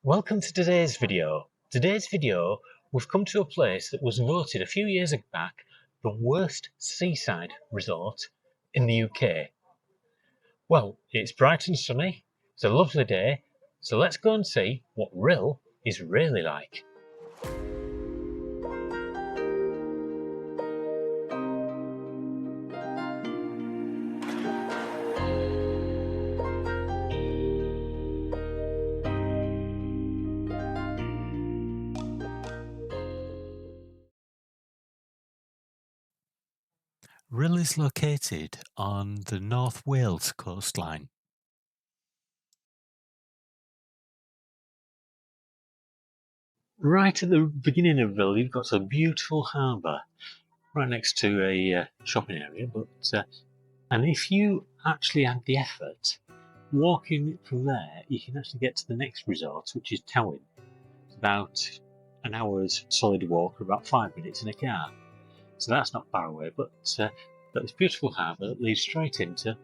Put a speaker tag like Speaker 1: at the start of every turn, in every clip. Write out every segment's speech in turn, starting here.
Speaker 1: Welcome to today's video. We've come to a place that was voted a few years back the worst seaside resort in the UK. Well, it's bright and sunny, it's a lovely day, so let's go and see what Rhyl is really like.
Speaker 2: Rhyl is located on the North Wales coastline.
Speaker 1: Right at the beginning of Rhyl, you've got a beautiful harbour right next to a shopping area, and if you actually had the effort, walking from there, you can actually get to the next resort, which is Towyn. It's about an hour's solid walk, or about 5 minutes in a car. So that's not far away, but this beautiful harbour that leads straight into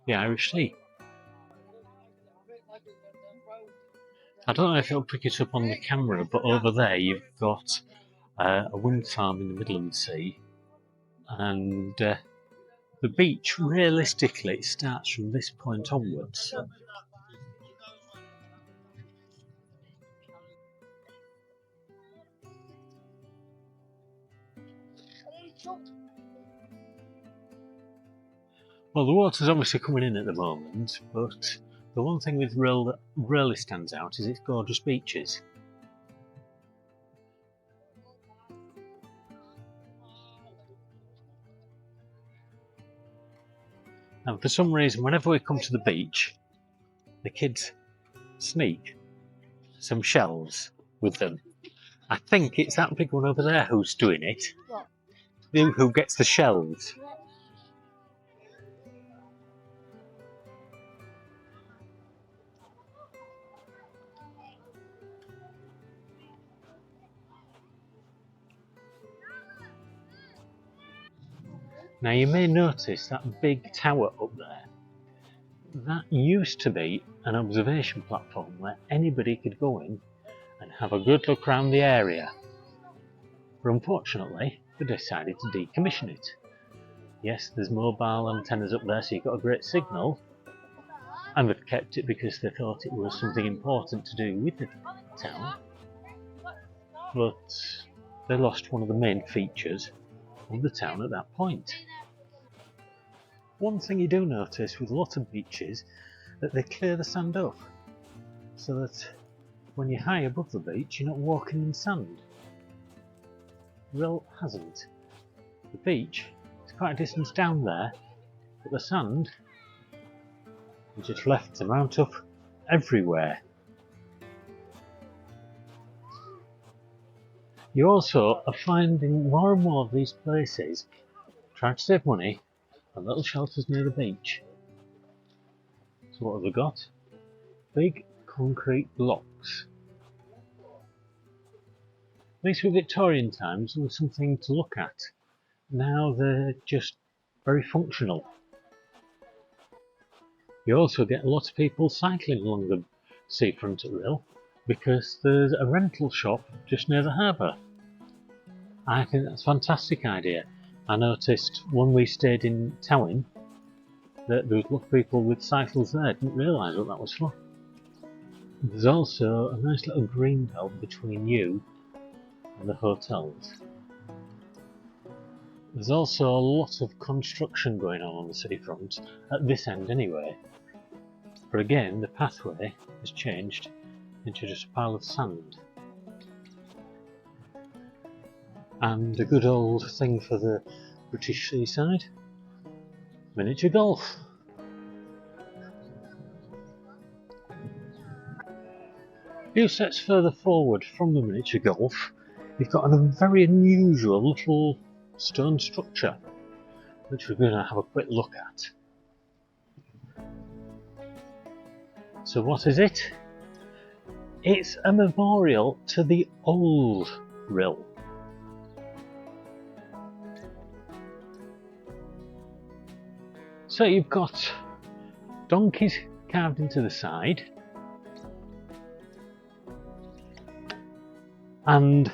Speaker 1: the Irish Sea. I don't know if it'll pick it up on the camera, but over there you've got a wind farm in the middle of the sea, and the beach realistically starts from this point onwards. Well, the water's obviously coming in at the moment, but the one thing with Rhyl that really stands out is its gorgeous beaches. And for some reason, whenever we come to the beach, the kids sneak some shells with them. I think it's that big one over there who's doing it.
Speaker 3: What?
Speaker 1: Who gets the shells. Now you may notice that big tower up there. That used to be an observation platform where anybody could go in and have a good look around the area. But unfortunately, they decided to decommission it. Yes, there's mobile antennas up there, so you've got a great signal, and they've kept it because they thought it was something important to do with the town. But they lost one of the main features of the town at that point. One thing you do notice with a lot of beaches, that they clear the sand up, so that when you're high above the beach, you're not walking in sand. Rhyl hasn't. The beach is quite a distance down there, but the sand is just left to mount up everywhere. You also are finding more and more of these places trying to save money and little shelters near the beach. So what have they got? Big concrete blocks. At least with Victorian times there was something to look at. Now they're just very functional. You also get a lot of people cycling along the seafront at Rhyl because there's a rental shop just near the harbour. I think that's a fantastic idea. I noticed when we stayed in Towyn that there was a lot of people with cycles there. I didn't realise what that was for. There's also a nice little green belt between you and the hotels. There's also a lot of construction going on the seafront, at this end anyway. But again, the pathway has changed into just a pile of sand. And a good old thing for the British seaside, miniature golf. A few steps further forward from the miniature golf, you've got a very unusual little stone structure, which we're going to have a quick look at. So what is it? It's a memorial to the old Rhyl. So you've got donkeys carved into the side, and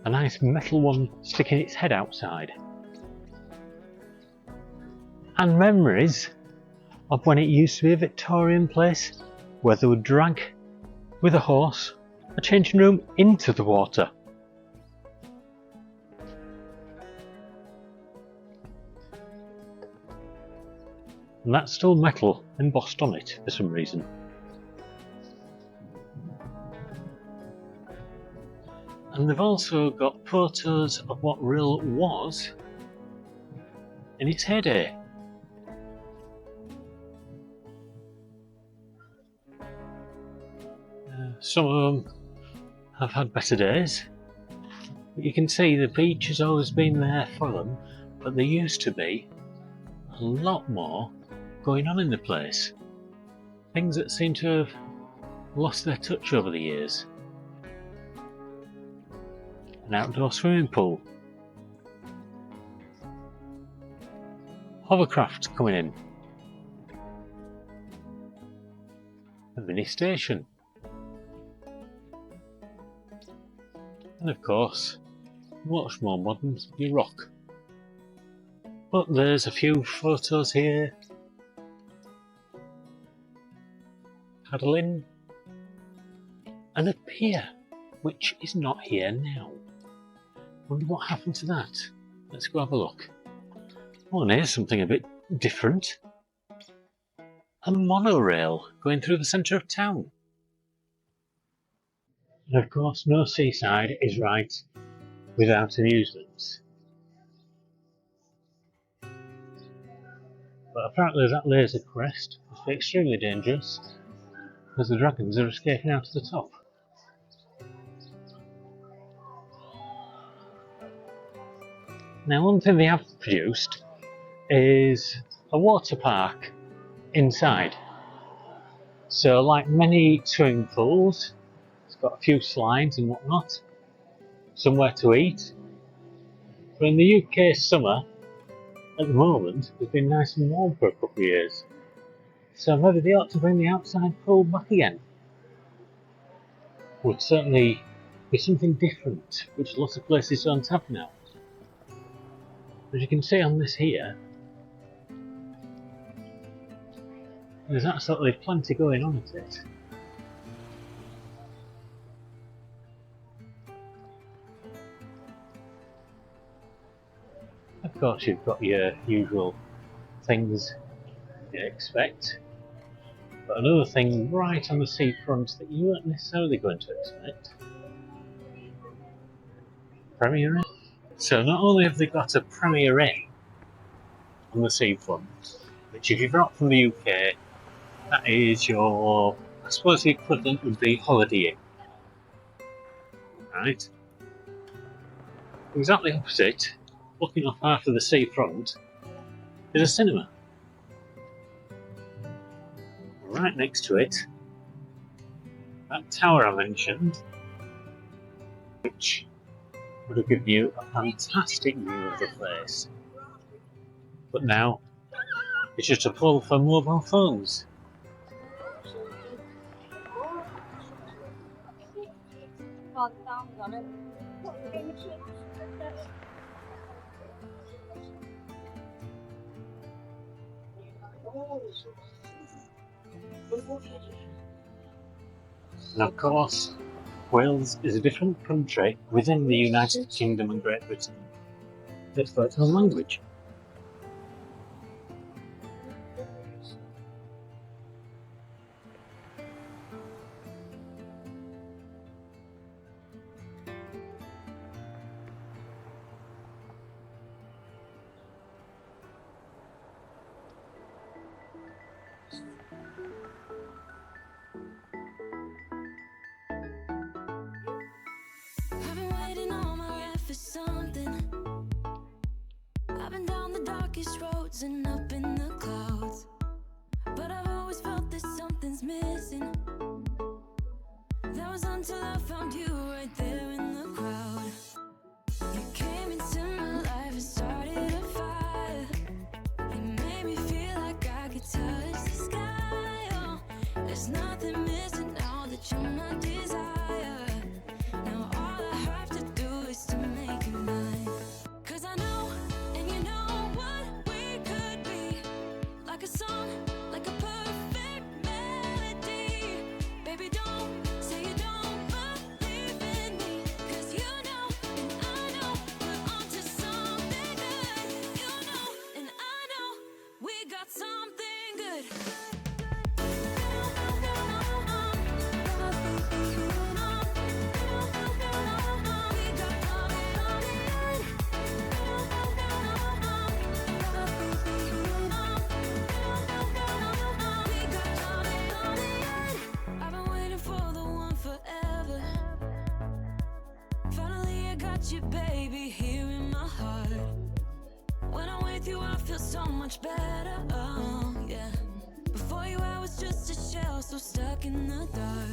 Speaker 1: a nice metal one sticking its head outside. And memories of when it used to be a Victorian place where they would drag with a horse a changing room into the water. And that's still metal embossed on it for some reason. And they've also got photos of what Rhyl was in its heyday. Some of them have had better days. But you can see the beach has always been there for them, but there used to be a lot more going on in the place. Things that seem to have lost their touch over the years. An outdoor swimming pool. Hovercraft coming in. A mini station. And of course, much more modern, your rock. But there's a few photos here. Paddling. And a pier, which is not here now. Wonder what happened to that. Let's go have a look. Oh, and here's something a bit different. A monorail going through the centre of town. And of course, no Seaside is right without amusements. But apparently that laser crest must be extremely dangerous, because the dragons are escaping out of the top. Now, one thing they have produced is a water park inside. So, like many swimming pools, it's got a few slides and whatnot, somewhere to eat. But in the UK summer, at the moment, it's been nice and warm for a couple of years. So maybe they ought to bring the outside pool back again. Would certainly be something different, which lots of places don't have now. As you can see on this here, there's absolutely plenty going on at it. Of course, you've got your usual things you expect, but another thing right on the seafront that you weren't necessarily going to expect. Premier Inn. So not only have they got a Premier Inn on the seafront, which if you're not from the UK, that is your, I suppose the equivalent would be Holiday Inn. Right? Exactly opposite, looking off half of the seafront, is a cinema. Right next to it, that tower I mentioned, which would have given you a fantastic view of the place. But now, it's just a pull for mobile phones. And of course, Wales is a different country within the United Kingdom and Great Britain. It's got its own language.
Speaker 3: I've been waiting all my life for something. I've been down the darkest roads and up in the clouds, but I've always felt that something's missing. That was until I found you right there in the crowd. You came into my life and started a fire. You made me feel like I could touch the sky. There's nothing missing now that you're my desire. Now all I have to do is to make you mine. 'Cause I know, and you know what we could be. Like a song, like a perfect melody. Baby, don't say you don't believe in me. 'Cause you know, and I know, we're onto something good. You know, and I know, we got something good. I've been waiting for the one forever. Finally I got you, baby, here in my heart. When I'm with you I feel so much better, oh yeah. Before you I was just a shell, so stuck in the dark.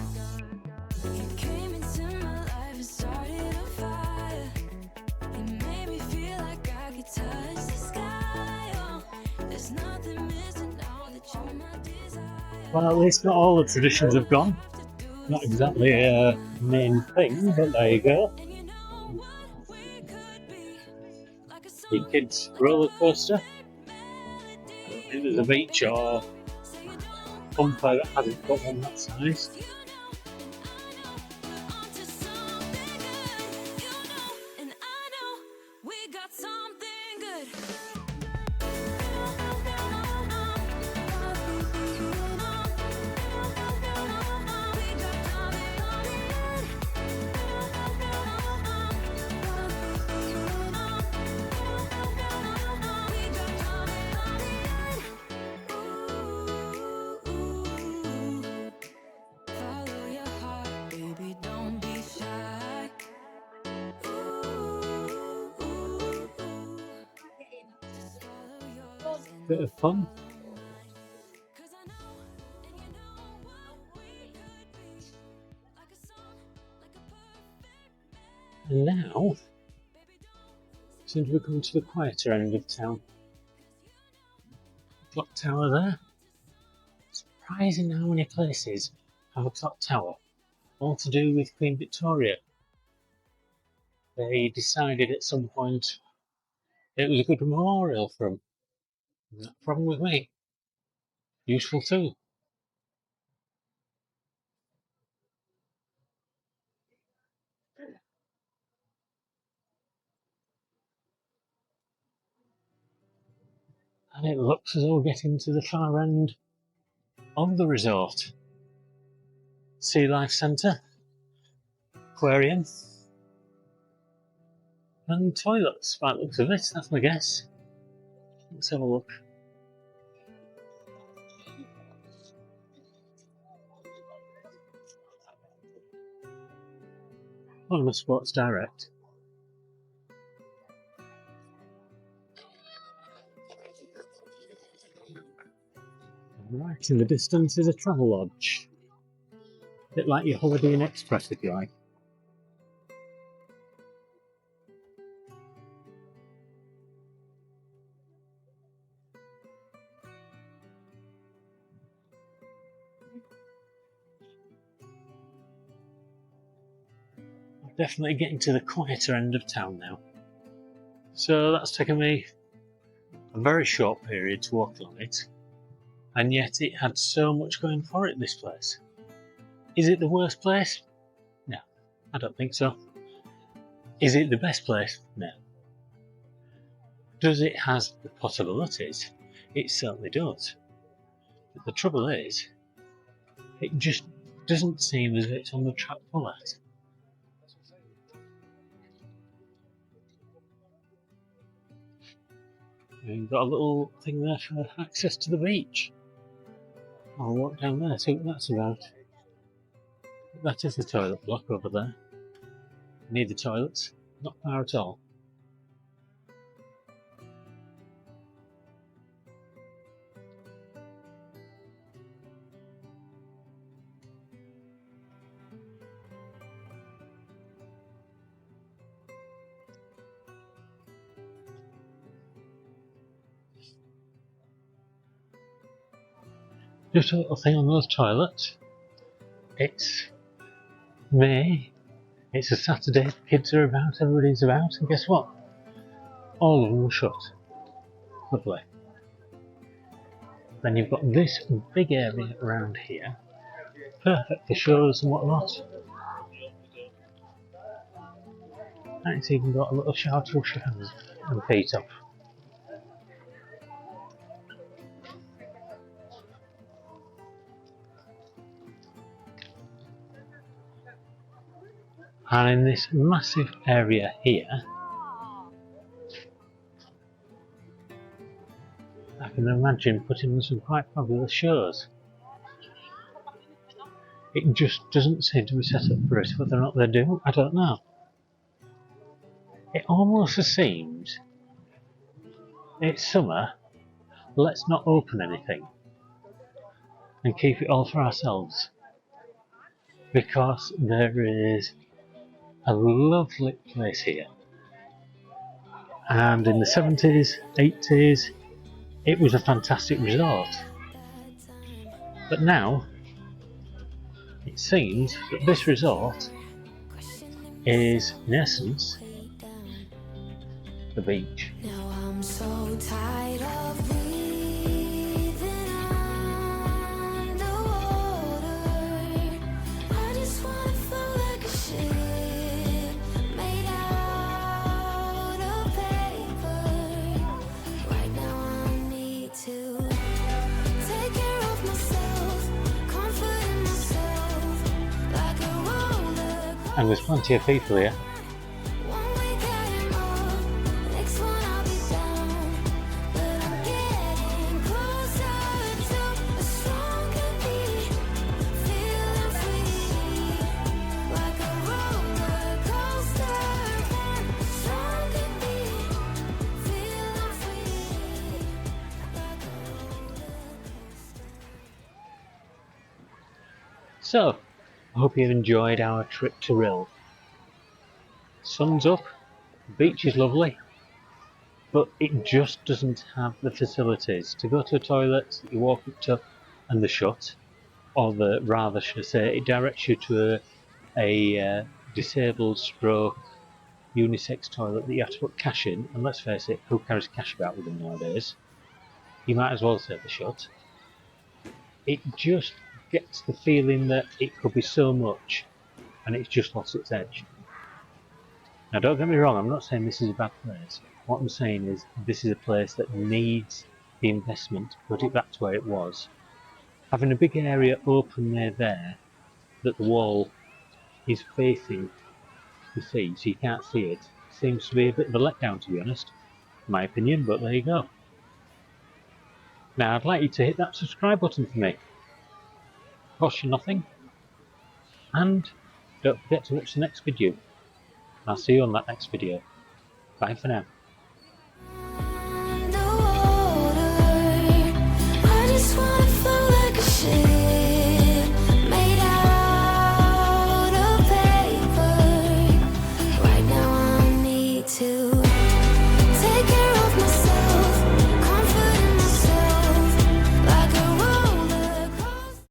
Speaker 3: You came into my life and started a fire. You made me feel like I could touch the sky, oh. There's nothing missing now that you're my desire.
Speaker 1: Well, at least not all the traditions have gone. Not exactly a main thing, but there you go.
Speaker 3: And you know what we could be. Like a
Speaker 1: Your
Speaker 3: song,
Speaker 1: kids'
Speaker 3: like a
Speaker 1: roller coaster.
Speaker 3: melody.
Speaker 1: I don't think there's a beach or
Speaker 3: Say you don't
Speaker 1: Funfair that hasn't got one that size.
Speaker 3: you know, and I know, we're onto something good. You know, and I know, we got something good. Follow your heart, baby, don't be shy. Just follow yours and
Speaker 1: Bit of fun.
Speaker 3: follow mine. 'Cause I know, and you know what we could be. Like a song, like a perfect
Speaker 1: And now,
Speaker 3: baby, don't
Speaker 1: since we're coming to the quieter end of town, clock tower there. Surprising how many places have a clock tower, all to do with Queen Victoria. They decided at some point it was a good memorial for them. No problem with me. Useful too. And it looks as though we're getting to the far end of the resort. Sealife Centre, aquarium, and toilets. By the looks of it, that's my guess. Let's have a look. On the Sports Direct. Right in the distance is a travel lodge. A bit like your Holiday Inn Express, if you like. Definitely getting to the quieter end of town now. So that's taken me a very short period to walk along it, and yet it had so much going for it, this place. Is it the worst place? No, I don't think so. Is it the best place? No. Does it has the possibilities? It certainly does. But the trouble is, it just doesn't seem as if it's on the track for that. And you've got a little thing there for access to the beach. I'll walk down there, see what that's about. That is the toilet block over there. Need the toilets, not far at all. Just a little thing on those toilets. It's May, it's a Saturday, kids are about, everybody's about, and guess what? All of them are shut. Lovely. Then you've got this big area around here, perfect for shows and whatnot. And it's even got a little shower to wash your hands and feet off. And in this massive area here, I can imagine putting on some quite fabulous shows. It just doesn't seem to be set up for it. Whether or not they do, I don't know. It almost seems it's summer, let's not open anything and keep it all for ourselves. Because there is a lovely place here. And in the 70s, 80s, it was a fantastic resort. But now, it seems that this resort is, in essence, the beach.
Speaker 3: Now I'm so tired of breathing underwater. I just wanna float like a ship made out of paper. Right now I need to take care of myself, comforting myself like a roller.
Speaker 1: And there's plenty of people here.
Speaker 3: One week I am up, next one I'll be down. But I'm getting closer to a stronger beat, feeling free like a roller coaster. One stronger beat, feeling free like a roller coaster.
Speaker 1: So, I hope you've enjoyed our trip to Rhyl. Sun's up, the beach is lovely, but it just doesn't have the facilities to go to a toilet that you walk up to and they're shut, or rather should I say, it directs you to a disabled stroke unisex toilet that you have to put cash in, and let's face it, who carries cash about with them nowadays? You might as well say they're shut. It just gets the feeling that it could be so much, and it's just lost its edge. Now don't get me wrong, I'm not saying this is a bad place. What I'm saying is this is a place that needs the investment to put it back to where it was. Having a big area open near there that the wall is facing the sea so you can't see it seems to be a bit of a letdown, to be honest. My opinion, but there you go. Now I'd like you to hit that subscribe button for me. Costs you nothing. And don't forget to watch the next video. I'll see you on that next video. Bye for now.